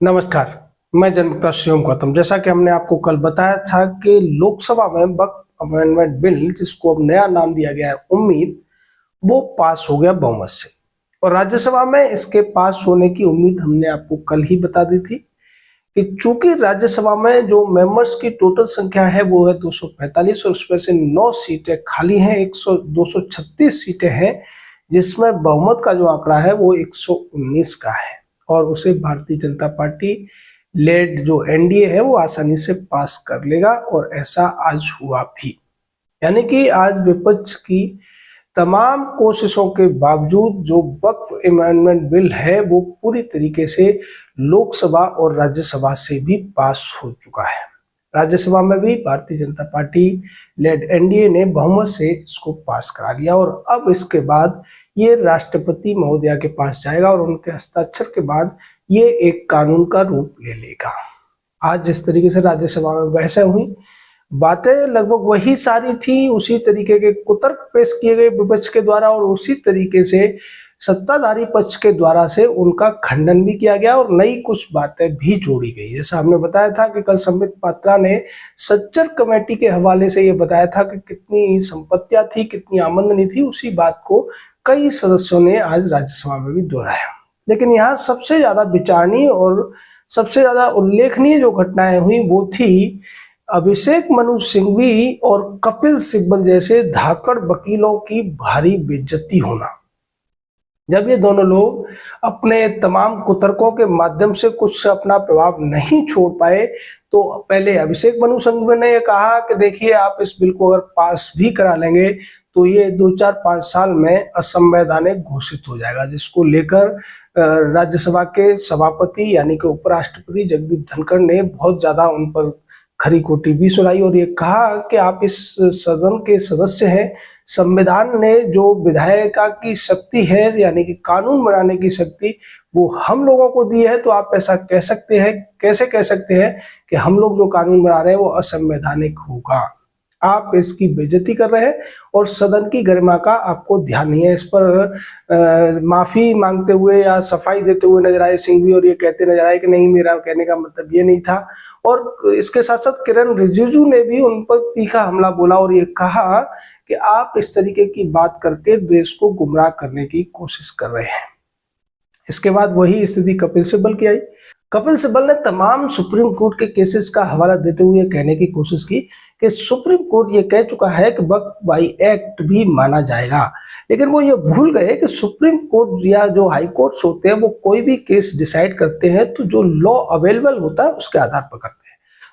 नमस्कार। मैं जनता शिवम गौतम। जैसा कि हमने आपको कल बताया था कि लोकसभा में वक्फ अमेंडमेंट बिल, जिसको अब नया नाम दिया गया है उम्मीद, वो पास हो गया बहुमत से। और राज्यसभा में इसके पास होने की उम्मीद हमने आपको कल ही बता दी थी कि चूंकि राज्यसभा में जो मेंबर्स की टोटल संख्या है वो है 245 और उसमें से 9 सीटें खाली हैं, 236 सीटें हैं, जिसमें बहुमत का जो आंकड़ा है वो 119 का है और उसे भारतीय जनता पार्टी लेड जो एनडीए है वो आसानी से पास कर लेगा। और ऐसा आज हुआ भी, यानी कि आज विपक्ष की तमाम कोशिशों के बावजूद जो वक्फ अमेंडमेंट बिल है वो पूरी तरीके से लोकसभा और राज्यसभा से भी पास हो चुका है। राज्यसभा में भी Bharatiya Janata party lead NDA ने बहुमत से इसको पास करा लिया और अब इसके बाद ये राष्ट्रपति महोदया के पास जाएगा और उनके हस्ताक्षर के बाद ये एक कानून का रूप ले लेगा। आज जिस तरीके से राज्यसभा में बहसें हुई, बातें लगभग वही सारी थी, उसी तरीके के कुतर्क पेश किए गए विपक्ष के द्वारा और उसी तरीके से सत्ताधारी पक्ष के द्वारा से उनका खंडन भी किया गया और नई कुछ बातें भी जोड़ी गई। जैसा हमने बताया था कि कल संबित पात्रा ने सच्चर कमेटी के हवाले से ये बताया था कि कितनी संपत्तियां थी, कितनी आमदनी थी, उसी बात को कई सदस्यों ने आज राज्यसभा में भी दोहराया। लेकिन यहाँ सबसे ज्यादा विचारणीय और सबसे ज्यादा उल्लेखनीय जो घटनाएं हुई वो थी अभिषेक मनु सिंघवी और कपिल सिब्बल जैसे धाकड़ वकीलों की भारी बेइज्जती होना। जब ये दोनों लोग अपने तमाम कुतर्कों के माध्यम से कुछ अपना प्रभाव नहीं छोड़ पाए, तो पहले अभिषेक मनु सिंघवी ने कहा कि देखिए, आप इस बिल को अगर पास भी करा लेंगे तो ये 2-4-5 साल में असंवैधानिक घोषित हो जाएगा, जिसको लेकर राज्यसभा के सभापति यानी कि उपराष्ट्रपति जगदीप धनखड़ ने बहुत ज्यादा उन पर खरी खोटी भी सुनाई और ये कहा कि आप इस सदन के सदस्य हैं, संविधान ने जो विधायिका की शक्ति है यानी कि कानून बनाने की शक्ति वो हम लोगों को दी है, तो आप ऐसा कह सकते हैं, कैसे कह सकते हैं कि हम लोग जो कानून बना रहे हैं वो असंवैधानिक होगा। आप इसकी बेइज्जती कर रहे हैं और सदन की गरिमा का आपको ध्यान नहीं है। इस पर माफी मांगते हुए या सफाई देते हुए नजर आए सिंघवी और ये कहते नजर आए कि नहीं, मेरा कहने का मतलब ये नहीं था। और इसके साथ साथ किरण रिजिजू ने भी उन पर तीखा हमला बोला और ये कहा कि आप इस तरीके की बात करके देश को गुमराह करने की कोशिश कर रहे हैं। इसके बाद वही स्थिति कपिल सिब्बल की आई। कपिल सिब्बल ने तमाम सुप्रीम कोर्ट के केसेस का हवाला देते हुए कहने की कोशिश की कि सुप्रीम कोर्ट ये कह चुका है कि वक्फ बाई एक्ट भी माना जाएगा, लेकिन वो ये भूल गए कि सुप्रीम कोर्ट या जो हाई कोर्ट्स होते हैं वो कोई भी केस डिसाइड करते हैं तो जो लॉ अवेलेबल होता है उसके आधार पर करते हैं।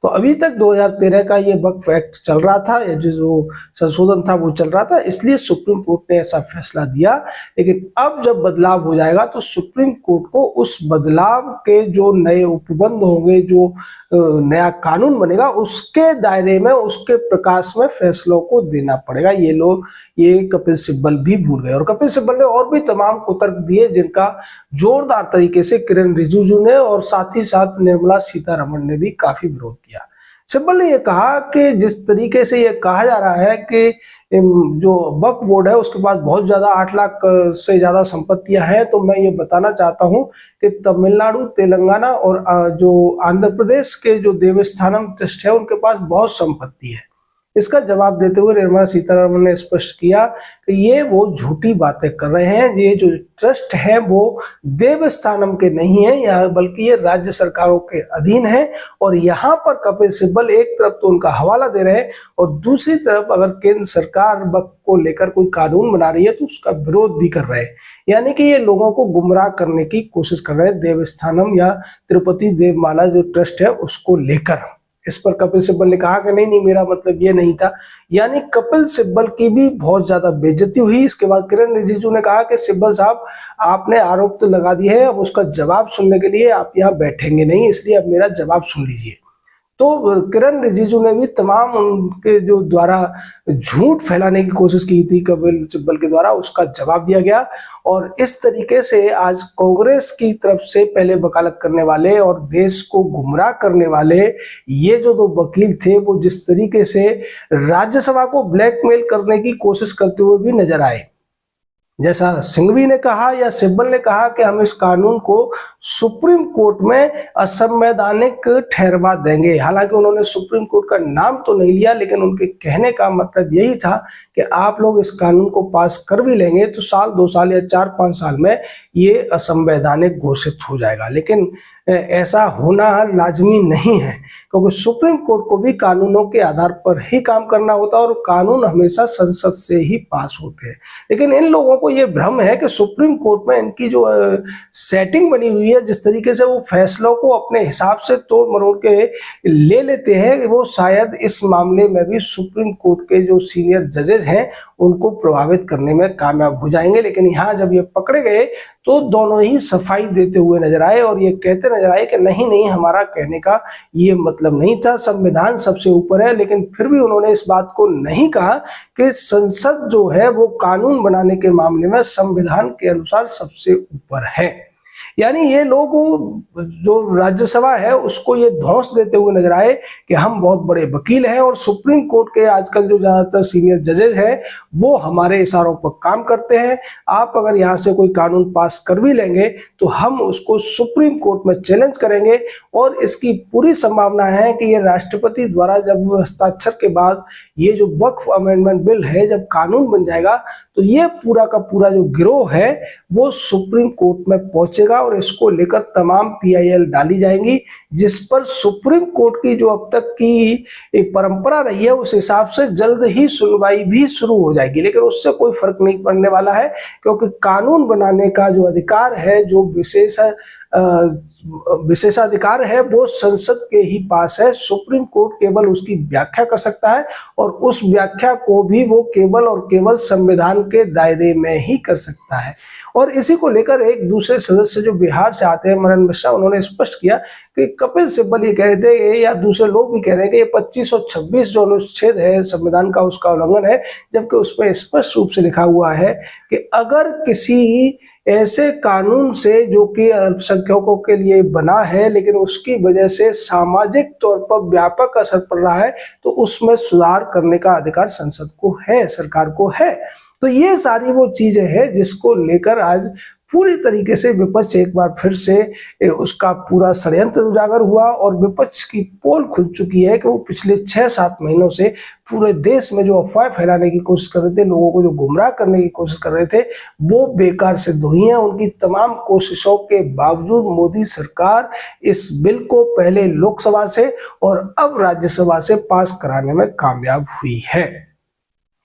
तो अभी तक 2013 का ये वक्फ एक्ट चल रहा था, या जो संशोधन था वो चल रहा था, इसलिए सुप्रीम कोर्ट ने ऐसा फैसला दिया। लेकिन अब जब बदलाव हो जाएगा तो सुप्रीम कोर्ट को उस बदलाव के जो नए उपबंध होंगे, जो नया कानून बनेगा, उसके दायरे में, उसके प्रकाश में फैसलों को देना पड़ेगा। ये कपिल सिब्बल भी भूल गए और कपिल सिब्बल ने और भी तमाम कुतर्क दिए जिनका जोरदार तरीके से किरण रिजिजू ने और साथ ही साथ निर्मला सीतारमण ने भी काफी विरोध किया। सिब्बल ने यह कहा कि जिस तरीके से यह कहा जा रहा है कि जो वक्फ बोर्ड है उसके पास बहुत ज्यादा 8 लाख से ज्यादा संपत्तियां हैं, तो मैं ये बताना चाहता हूं कि तमिलनाडु, तेलंगाना और जो आंध्र प्रदेश के जो देवस्थानम ट्रस्ट है उनके पास बहुत संपत्ति है। इसका जवाब देते हुए निर्मला सीतारमण ने स्पष्ट किया कि ये वो झूठी बातें कर रहे हैं। ये जो ट्रस्ट है वो देवस्थानम के नहीं है, यहाँ बल्कि ये राज्य सरकारों के अधीन है। और यहाँ पर कपिल सिब्बल एक तरफ तो उनका हवाला दे रहे हैं और दूसरी तरफ अगर केंद्र सरकार वक्फ को लेकर कोई कानून बना रही है तो उसका विरोध भी कर रहे हैं। यानी कि ये लोगों को गुमराह करने की कोशिश कर रहे हैं देवस्थानम या तिरुपति देवमाला जो ट्रस्ट है उसको लेकर। इस पर कपिल सिब्बल ने कहा कि नहीं, मेरा मतलब ये नहीं था। यानी कपिल सिब्बल की भी बहुत ज्यादा बेइज्जती हुई। इसके बाद किरण रिजिजू ने कहा कि सिब्बल साहब, आपने आरोप तो लगा दिए हैं, अब उसका जवाब सुनने के लिए आप यहाँ बैठेंगे नहीं, इसलिए अब मेरा जवाब सुन लीजिए। तो किरण रिजिजू ने भी तमाम उनके जो द्वारा झूठ फैलाने की कोशिश की थी कपिल सिब्बल के द्वारा, उसका जवाब दिया गया। और इस तरीके से आज कांग्रेस की तरफ से पहले वकालत करने वाले और देश को गुमराह करने वाले ये जो 2 वकील थे वो जिस तरीके से राज्यसभा को ब्लैकमेल करने की कोशिश करते हुए भी नजर आए। जैसा सिंघवी ने कहा या सिब्बल ने कहा कि हम इस कानून को सुप्रीम कोर्ट में असंवैधानिक ठहरवा देंगे। हालांकि उन्होंने सुप्रीम कोर्ट का नाम तो नहीं लिया, लेकिन उनके कहने का मतलब यही था कि आप लोग इस कानून को पास कर भी लेंगे तो साल 2 साल या 4-5 साल में ये असंवैधानिक घोषित हो जाएगा। लेकिन ऐसा होना लाजमी नहीं है, क्योंकि सुप्रीम कोर्ट को भी कानूनों के आधार पर ही काम करना होता है और कानून हमेशा संसद से ही पास होते हैं। लेकिन इन लोगों को ये भ्रम है कि सुप्रीम कोर्ट में इनकी जो सेटिंग बनी हुई है, जिस तरीके से वो फैसलों को अपने हिसाब से तोड़ मरोड़ के ले लेते हैं, वो शायद इस मामले में भी सुप्रीम कोर्ट के जो सीनियर जजेस हैं उनको प्रभावित करने में कामयाब हो जाएंगे। लेकिन यहाँ जब ये पकड़े गए तो दोनों ही सफाई देते हुए नजर आए और ये कहते नजर आए कि नहीं नहीं, हमारा कहने का ये मतलब नहीं था, संविधान सबसे ऊपर है। लेकिन फिर भी उन्होंने इस बात को नहीं कहा कि संसद जो है वो कानून बनाने के मामले में संविधान के अनुसार सबसे ऊपर है। यानी ये लोग जो राज्यसभा है उसको ये धौंस देते हुए नजर आए कि हम बहुत बड़े वकील हैं और सुप्रीम कोर्ट के आजकल जो ज्यादातर सीनियर जजेस हैं वो हमारे इशारों पर काम करते हैं। आप अगर यहाँ से कोई कानून पास कर भी लेंगे तो हम उसको सुप्रीम कोर्ट में चैलेंज करेंगे और इसकी पूरी संभावना है कि ये राष्ट्रपति द्वारा जब हस्ताक्षर के बाद ये जो वक्फ अमेंडमेंट बिल है जब कानून बन जाएगा तो ये पूरा का पूरा जो गिरोह है वो सुप्रीम कोर्ट में पहुंचेगा और इसको लेकर तमाम PIL डाली जाएंगी, जिस पर सुप्रीम कोर्ट की जो अब तक की एक परंपरा रही है उस हिसाब से जल्द ही सुनवाई भी शुरू हो जाएगी। लेकिन उससे कोई फर्क नहीं पड़ने वाला है, क्योंकि कानून बनाने का जो अधिकार है, जो विशेषाधिकार है, वो संसद के ही पास है। सुप्रीम कोर्ट केवल उसकी व्याख्या कर सकता है और उस व्याख्या को भी वो केवल और केवल संविधान के दायरे में ही कर सकता है। और इसी को लेकर एक दूसरे सदस्य जो बिहार से आते हैं, मनन मिश्रा, उन्होंने स्पष्ट किया कि कपिल सिब्बल ये कह रहे थे या दूसरे लोग भी कह रहे हैं कि ये 25 और 26 जो अनुच्छेद है संविधान का उसका उल्लंघन है, जबकि उसमें स्पष्ट रूप से लिखा हुआ है कि अगर किसी ऐसे कानून से जो कि अल्पसंख्यकों के लिए बना है लेकिन उसकी वजह से सामाजिक तौर पर व्यापक असर पड़ रहा है तो उसमें सुधार करने का अधिकार संसद को है, सरकार को है। तो ये सारी वो चीजें हैं जिसको लेकर आज पूरी तरीके से विपक्ष एक बार फिर से उसका पूरा षड्यंत्र उजागर हुआ और विपक्ष की पोल खुल चुकी है कि वो पिछले 6-7 महीनों से पूरे देश में जो अफवाह फैलाने की कोशिश कर रहे थे, लोगों को जो गुमराह करने की कोशिश कर रहे थे, वो बेकार सिद्ध हुई हैं। उनकी तमाम कोशिशों के बावजूद मोदी सरकार इस बिल को पहले लोकसभा से और अब राज्यसभा से पास कराने में कामयाब हुई है।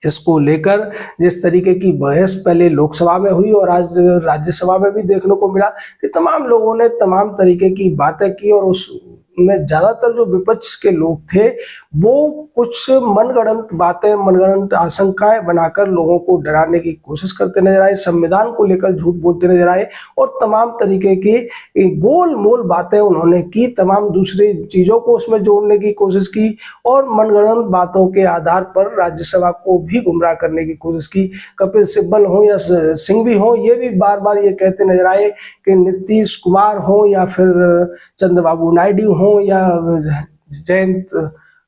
इसको लेकर जिस तरीके की बहस पहले लोकसभा में हुई और आज राज्यसभा में भी देखने को मिला कि तमाम लोगों ने तमाम तरीके की बातें की और उसमें ज्यादातर जो विपक्ष के लोग थे वो कुछ मनगढ़ंत बातें, मनगढ़ंत आशंकाएं बनाकर लोगों को डराने की कोशिश करते नजर आए, संविधान को लेकर झूठ बोलते नजर आए और तमाम तरीके की गोल मोल बातें उन्होंने की, तमाम दूसरी चीजों को उसमें जोड़ने की कोशिश की और मनगढ़ंत बातों के आधार पर राज्यसभा को भी गुमराह करने की कोशिश की। कपिल सिब्बल हो या सिंघवी हो, ये भी बार बार ये कहते नजर आए कि नीतीश कुमार हो या फिर चंद्रबाबू नायडू हो या जयंत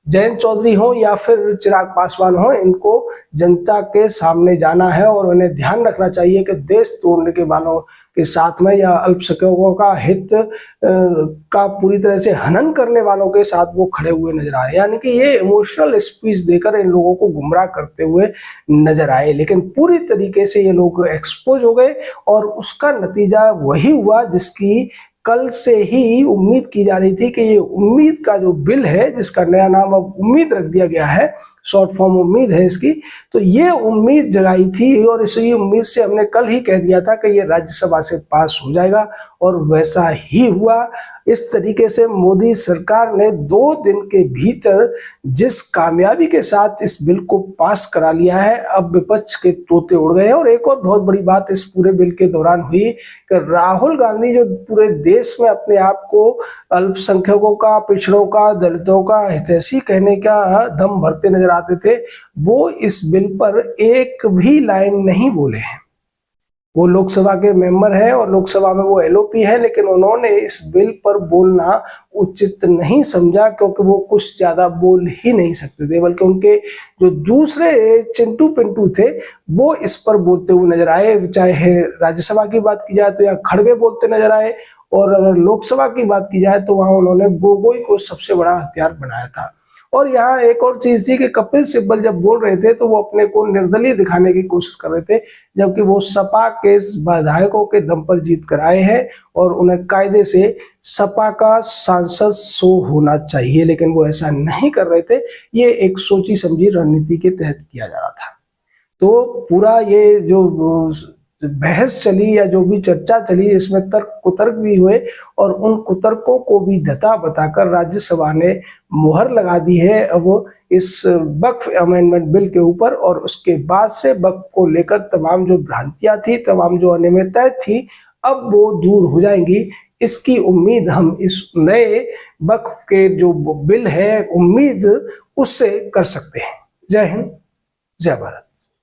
चौधरी हो या फिर चिराग पासवान हो, इनको जनता के सामने जाना है और उन्हें ध्यान रखना चाहिए कि देश तोड़ने के वालों के साथ में या अल्पसंख्यकों का हित का पूरी तरह से हनन करने वालों के साथ वो खड़े हुए नजर आए। यानी कि ये इमोशनल स्पीच देकर इन लोगों को गुमराह करते हुए नजर आए, लेकिन पूरी तरीके से ये लोग एक्सपोज हो गए और उसका नतीजा वही हुआ जिसकी कल से ही उम्मीद की जा रही थी कि ये उम्मीद का जो बिल है, जिसका नया नाम अब उम्मीद रख दिया गया है, शॉर्ट फॉर्म उम्मीद है इसकी, तो ये उम्मीद जगाई थी और इसी उम्मीद से हमने कल ही कह दिया था कि ये राज्यसभा से पास हो जाएगा और वैसा ही हुआ। इस तरीके से मोदी सरकार ने 2 दिन के भीतर जिस कामयाबी के साथ इस बिल को पास करा लिया है, अब विपक्ष के तोते उड़ गए हैं। और एक और बहुत बड़ी बात इस पूरे बिल के दौरान हुई कि राहुल गांधी जो पूरे देश में अपने आप को अल्पसंख्यकों का, पिछड़ों का, दलितों का हितैषी कहने का दम भरते नजर आते थे, वो इस बिल पर एक भी लाइन नहीं बोले हैं। वो लोकसभा के मेंबर है और लोकसभा में वो एलओपी है, लेकिन उन्होंने इस बिल पर बोलना उचित नहीं समझा क्योंकि वो कुछ ज्यादा बोल ही नहीं सकते थे, बल्कि उनके जो दूसरे चिंटू पिंटू थे वो इस पर बोलते हुए नजर आए। चाहे राज्यसभा की बात की जाए तो यहाँ खड़गे बोलते नजर आए, और अगर लोकसभा की बात की जाए तो वहां उन्होंने गोगोई को सबसे बड़ा हथियार बनाया था। और यहाँ एक और चीज थी कि कपिल सिब्बल जब बोल रहे थे तो वो अपने को निर्दलीय दिखाने की कोशिश कर रहे थे, जबकि वो सपा के विधायकों के दम पर जीत कर आए हैं और उन्हें कायदे से सपा का सांसद शो होना चाहिए, लेकिन वो ऐसा नहीं कर रहे थे। ये एक सोची समझी रणनीति के तहत किया जा रहा था। तो पूरा ये जो बहस चली या जो भी चर्चा चली, इसमें तर्क कुतर्क भी हुए और उन कुतर्कों को भी धता बताकर राज्यसभा ने मुहर लगा दी है अब इस वक्फ अमेंडमेंट बिल के ऊपर। और उसके बाद से वक्फ को लेकर तमाम जो भ्रांतियां थी, तमाम जो अनियमितताएं थी, अब वो दूर हो जाएंगी। इसकी उम्मीद हम इस नए वक्फ के जो बिल है, उम्मीद उससे कर सकते हैं। जय हिंद, जय भारत।